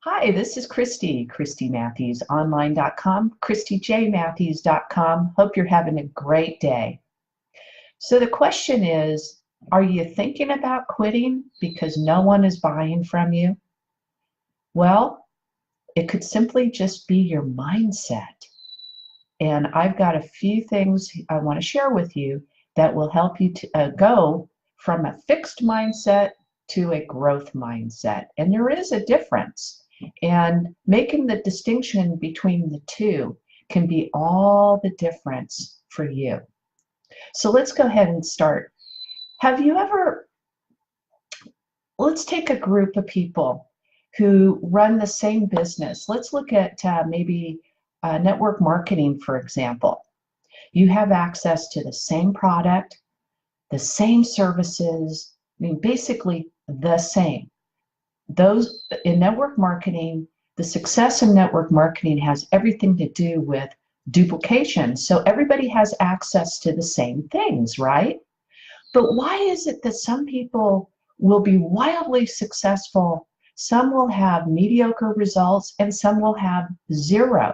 Hi, this is Christy, ChristyMatthewsOnline.com, ChristyJMatthews.com. Hope you're having a great day. So the question is, are you thinking about quitting because no one is buying from you? Well, it could simply just be your mindset. And I've got a few things I want to share with you that will help you to go from a fixed mindset to a growth mindset. And there is a difference. And making the distinction between the two can be all the difference for you. So let's go ahead and start. Have you ever, let's take a group of people who run the same business. Let's look at maybe network marketing, for example. You have access to the same product, the same services, I mean, basically the same. Those in network marketing, the success in network marketing has everything to do with duplication. So everybody has access to the same things, right? But why is it that some people will be wildly successful, some will have mediocre results, and some will have zero?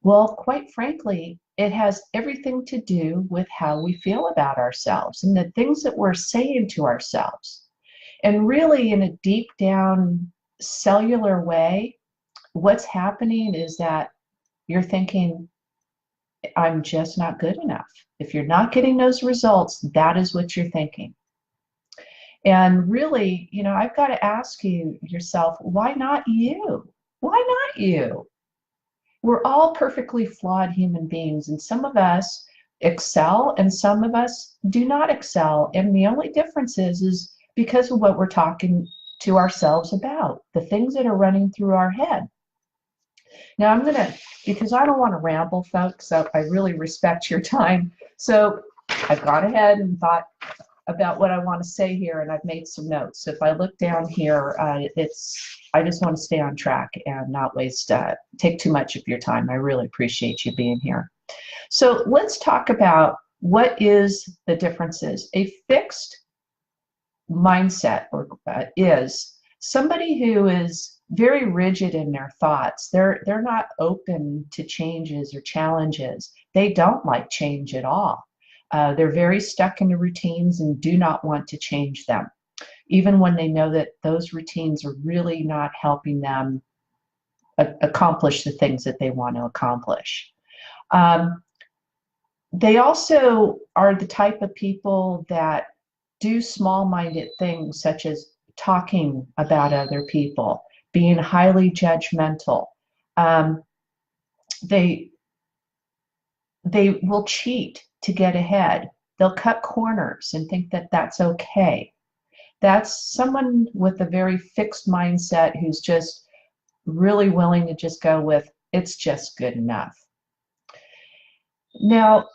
Well, quite frankly, it has everything to do with how we feel about ourselves and the things that we're saying to ourselves. And really, in a deep down cellular way, what's happening is that you're thinking, I'm just not good enough. If you're not getting those results, that is what you're thinking. And really, I've got to ask you yourself, why not you? Why not you? We're all perfectly flawed human beings, and some of us excel and some of us do not excel. And the only difference is because of what we're talking to ourselves about, the things that are running through our head. Now I'm going to, because I don't want to ramble, folks, so I really respect your time. So I've gone ahead and thought about what I want to say here, and I've made some notes. So if I look down here, I just want to stay on track and not take too much of your time. I really appreciate you being here. So let's talk about what is the differences. A fixed mindset is somebody who is very rigid in their thoughts. They're not open to changes or challenges. They don't like change at all. They're very stuck in the routines and do not want to change them, even when they know that those routines are really not helping them accomplish the things that they want to accomplish. They also are the type of people that do small-minded things, such as talking about other people, being highly judgmental. They will cheat to get ahead. They'll cut corners and think that that's okay. That's someone with a very fixed mindset who's just really willing to just go with, it's just good enough. Now,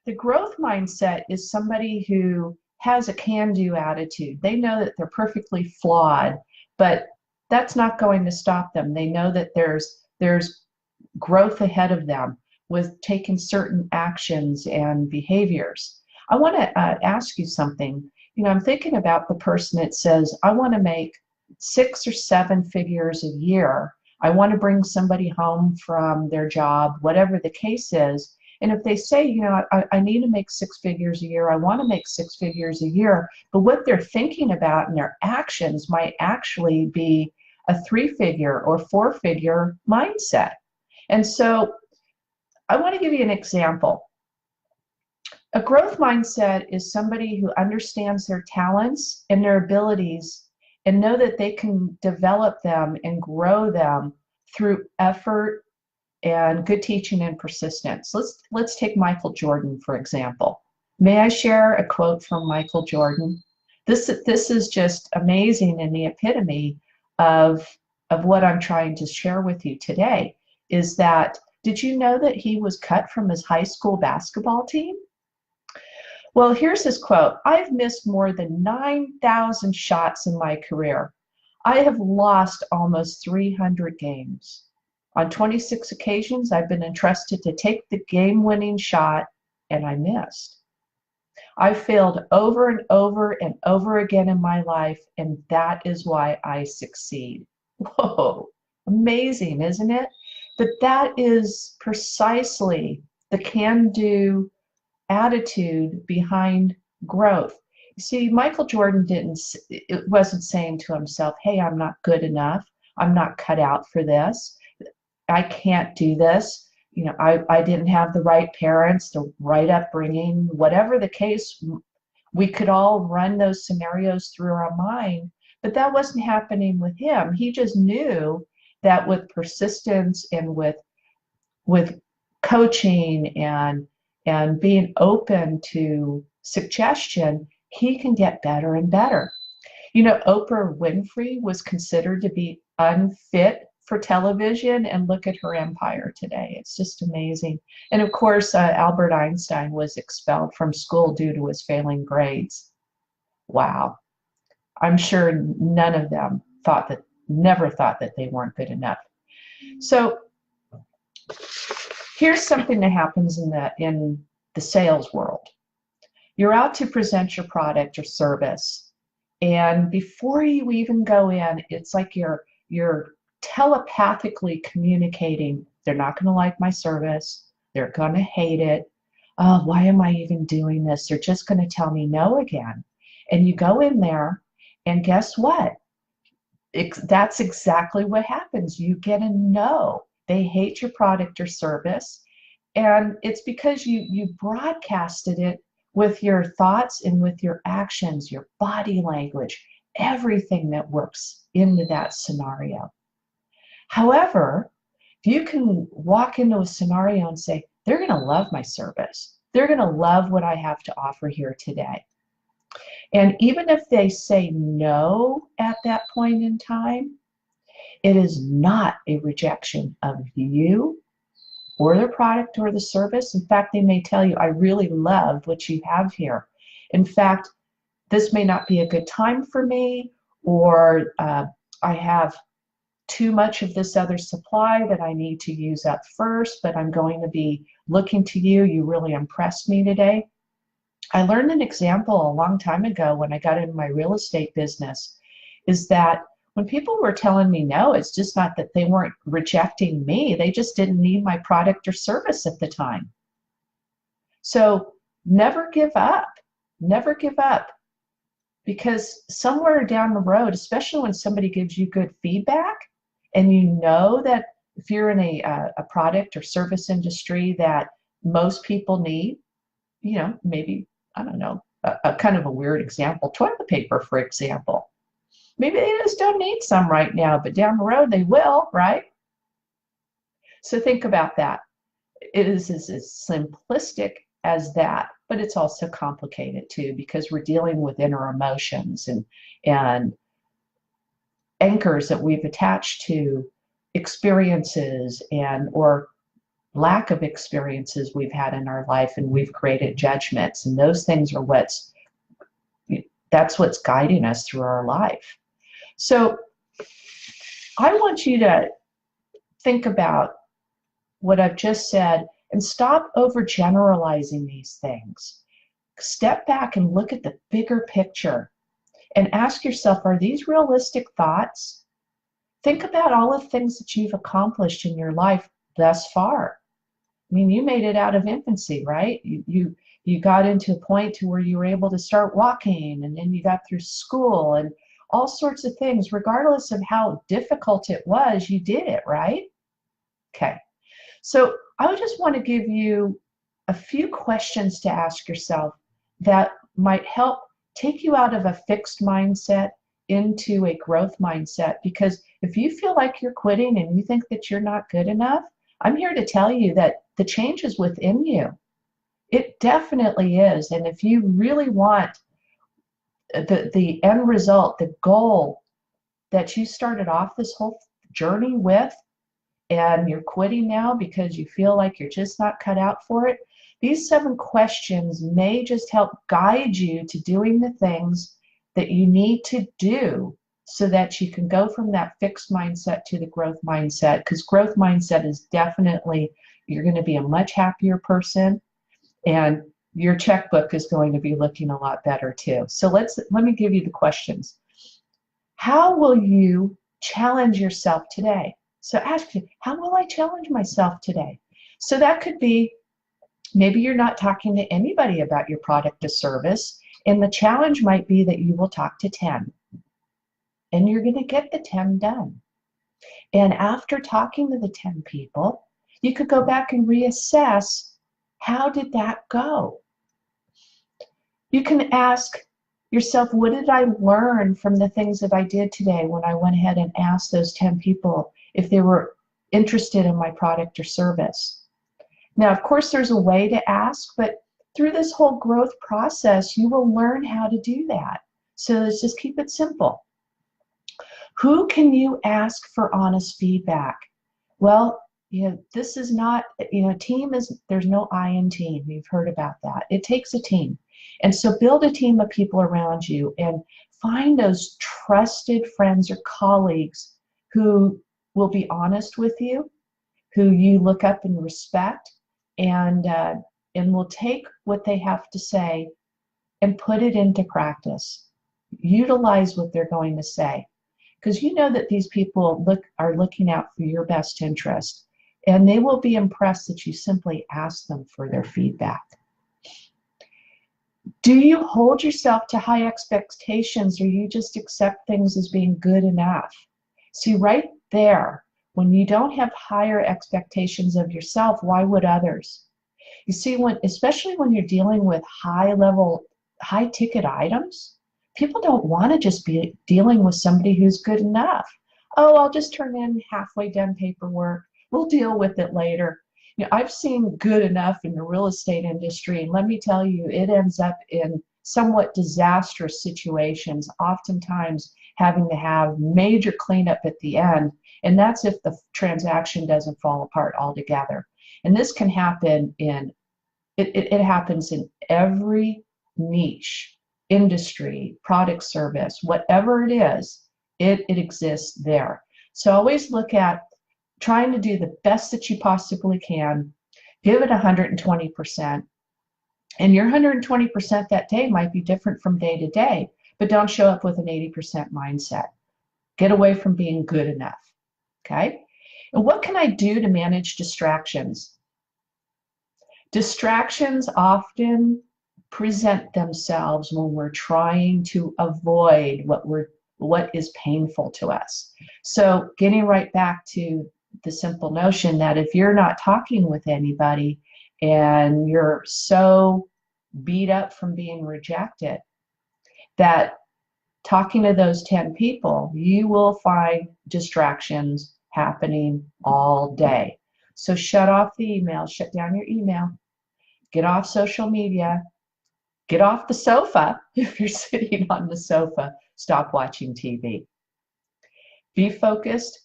the growth mindset is somebody who has a can-do attitude. They know that they're perfectly flawed, but that's not going to stop them. They know that there's growth ahead of them with taking certain actions and behaviors. I want to ask you something. I'm thinking about the person that says, I want to make 6 or 7 figures a year. I want to bring somebody home from their job, whatever the case is. And if they say, I need to make 6 figures a year, I want to make 6 figures a year, but what they're thinking about and their actions might actually be a 3-figure or 4-figure mindset. And so I want to give you an example. A growth mindset is somebody who understands their talents and their abilities and know that they can develop them and grow them through effort and good teaching and persistence. Let's take Michael Jordan, for example. May I share a quote from Michael Jordan? This is just amazing, and the epitome of what I'm trying to share with you today is that, did you know that he was cut from his high school basketball team? Well, here's his quote. I've missed more than 9,000 shots in my career. I have lost almost 300 games. On 26 occasions, I've been entrusted to take the game-winning shot, and I missed. I failed over and over and over again in my life, and that is why I succeed. Whoa, amazing, isn't it? But that is precisely the can-do attitude behind growth. You see, Michael Jordan it wasn't saying to himself, hey, I'm not good enough. I'm not cut out for this. I can't do this. I didn't have the right parents, the right upbringing, whatever the case. We could all run those scenarios through our mind, but that wasn't happening with him. He just knew that with persistence and with coaching and being open to suggestion, he can get better and better. Oprah Winfrey was considered to be unfit for television, and look at her empire today. It's just amazing. And of course, Albert Einstein was expelled from school due to his failing grades. Wow. I'm sure none of them never thought that they weren't good enough. So here's something that happens in the sales world. You're out to present your product or service, and before you even go in, it's like you're telepathically communicating. They're not going to like my service. They're going to hate it. Oh, why am I even doing this? They're just going to tell me no again. And you go in there, and guess what? That's exactly what happens. You get a no. They hate your product or service. And it's because you broadcasted it with your thoughts and with your actions, your body language, everything that works into that scenario. However, if you can walk into a scenario and say, they're going to love my service. They're going to love what I have to offer here today. And even if they say no at that point in time, it is not a rejection of you or the product or the service. In fact, they may tell you, I really love what you have here. In fact, this may not be a good time for me, or I have too much of this other supply that I need to use up first, but I'm going to be looking to you. You really impressed me today. I learned an example a long time ago when I got into my real estate business, is that when people were telling me no, it's just not that they weren't rejecting me. They just didn't need my product or service at the time. So never give up. Never give up. Because somewhere down the road, especially when somebody gives you good feedback, and you know that if you're in a product or service industry that most people need, maybe, I don't know, a kind of a weird example, toilet paper, for example. Maybe they just don't need some right now, but down the road they will, right? So think about that. It is as simplistic as that, but it's also complicated too, because we're dealing with inner emotions and anchors that we've attached to experiences or lack of experiences we've had in our life, and we've created judgments, and those things are that's what's guiding us through our life. So I want you to think about what I've just said and stop overgeneralizing these things. Step back and look at the bigger picture and ask yourself, are these realistic thoughts? Think about all the things that you've accomplished in your life thus far. I mean, you made it out of infancy, right? You got into a point to where you were able to start walking, and then you got through school and all sorts of things. Regardless of how difficult it was, you did it, right? Okay. So I would just want to give you a few questions to ask yourself that might help take you out of a fixed mindset into a growth mindset. Because if you feel like you're quitting and you think that you're not good enough, I'm here to tell you that the change is within you. It definitely is. And if you really want the end result, the goal that you started off this whole journey with, and you're quitting now because you feel like you're just not cut out for it, these 7 questions may just help guide you to doing the things that you need to do so that you can go from that fixed mindset to the growth mindset. Because growth mindset is definitely, you're going to be a much happier person, and your checkbook is going to be looking a lot better too. So let me give you the questions. How will you challenge yourself today. So ask you, how will I challenge myself today? So that could be, maybe you're not talking to anybody about your product or service, and the challenge might be that you will talk to 10, and you're going to get the 10 done. And after talking to the 10 people, you could go back and reassess, how did that go? You can ask yourself, what did I learn from the things that I did today when I went ahead and asked those 10 people if they were interested in my product or service? Now, of course, there's a way to ask, but through this whole growth process, you will learn how to do that. So let's just keep it simple. Who can you ask for honest feedback? Well, this is not, team is, there's no I in team. You've heard about that. It takes a team. And so build a team of people around you and find those trusted friends or colleagues who will be honest with you, who you look up and respect, and will take what they have to say and put it into practice. Utilize what they're going to say, because you know that these people are looking out for your best interest, and they will be impressed that you simply ask them for their feedback. Do you hold yourself to high expectations, or you just accept things as being good enough? See, right there, when you don't have higher expectations of yourself, why would others? You see, especially when you're dealing with high-ticket items, people don't want to just be dealing with somebody who's good enough. Oh, I'll just turn in halfway done paperwork. We'll deal with it later. I've seen good enough in the real estate industry, and let me tell you, it ends up in somewhat disastrous situations, oftentimes having to have major cleanup at the end, and that's if the transaction doesn't fall apart altogether. And this can happen it happens in every niche, industry, product, service, whatever it is, it exists there. So always look at trying to do the best that you possibly can, give it 120%, and your 120% that day might be different from day to day, but don't show up with an 80% mindset. Get away from being good enough, okay? And what can I do to manage distractions? Distractions often present themselves when we're trying to avoid what is painful to us. So getting right back to the simple notion that if you're not talking with anybody and you're so beat up from being rejected, that talking to those 10 people, you will find distractions happening all day. So shut off the email, shut down your email, get off social media, get off the sofa. If you're sitting on the sofa, stop watching TV. Be focused,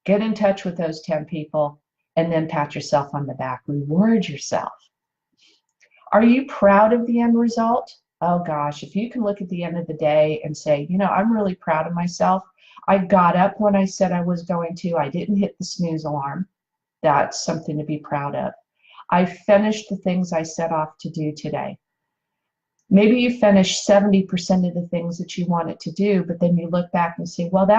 get in touch with those 10 people, and then pat yourself on the back. Reward yourself. Are you proud of the end result? Oh gosh, if you can look at the end of the day and say, I'm really proud of myself. I got up when I said I was going to. I didn't hit the snooze alarm. That's something to be proud of. I finished the things I set off to do today. Maybe you finished 70% of the things that you wanted to do, but then you look back and say, well,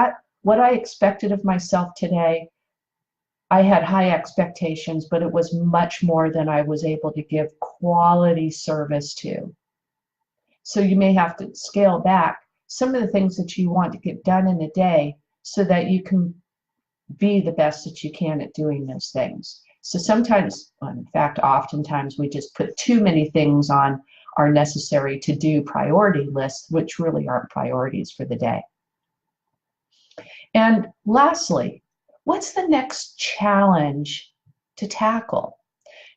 what I expected of myself today, I had high expectations, but it was much more than I was able to give quality service to. So you may have to scale back some of the things that you want to get done in a day so that you can be the best that you can at doing those things. So sometimes, in fact, oftentimes we just put too many things on our necessary to do priority list, which really aren't priorities for the day. And lastly, what's the next challenge to tackle?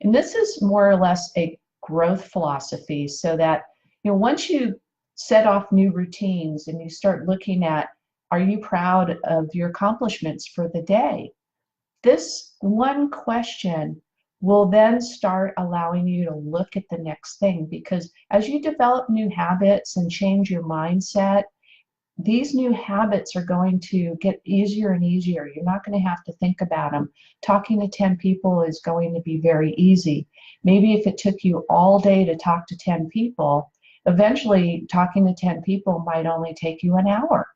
And this is more or less a growth philosophy, so that once you set off new routines and you start looking at, are you proud of your accomplishments for the day? This one question will then start allowing you to look at the next thing, because as you develop new habits and change your mindset, these new habits are going to get easier and easier. You're not going to have to think about them. Talking to 10 people is going to be very easy. Maybe if it took you all day to talk to 10 people, eventually talking to 10 people might only take you an hour.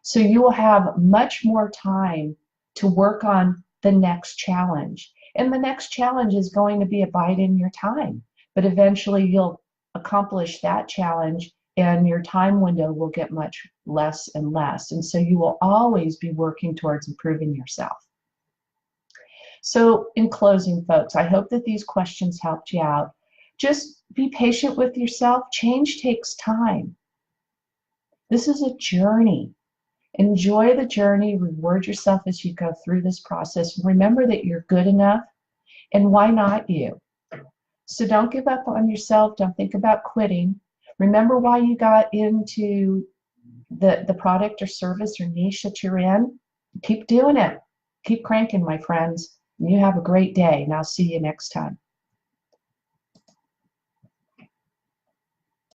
So you will have much more time to work on the next challenge. And the next challenge is going to be a bite in your time. But eventually you'll accomplish that challenge and your time window will get much less and less. And so you will always be working towards improving yourself. So in closing, folks, I hope that these questions helped you out. Just be patient with yourself. Change takes time. This is a journey. Enjoy the journey, reward yourself as you go through this process. Remember that you're good enough, and why not you? So don't give up on yourself. Don't think about quitting. Remember why you got into the product or service or niche that you're in. Keep doing it. Keep cranking, my friends. And you have a great day, and I'll see you next time.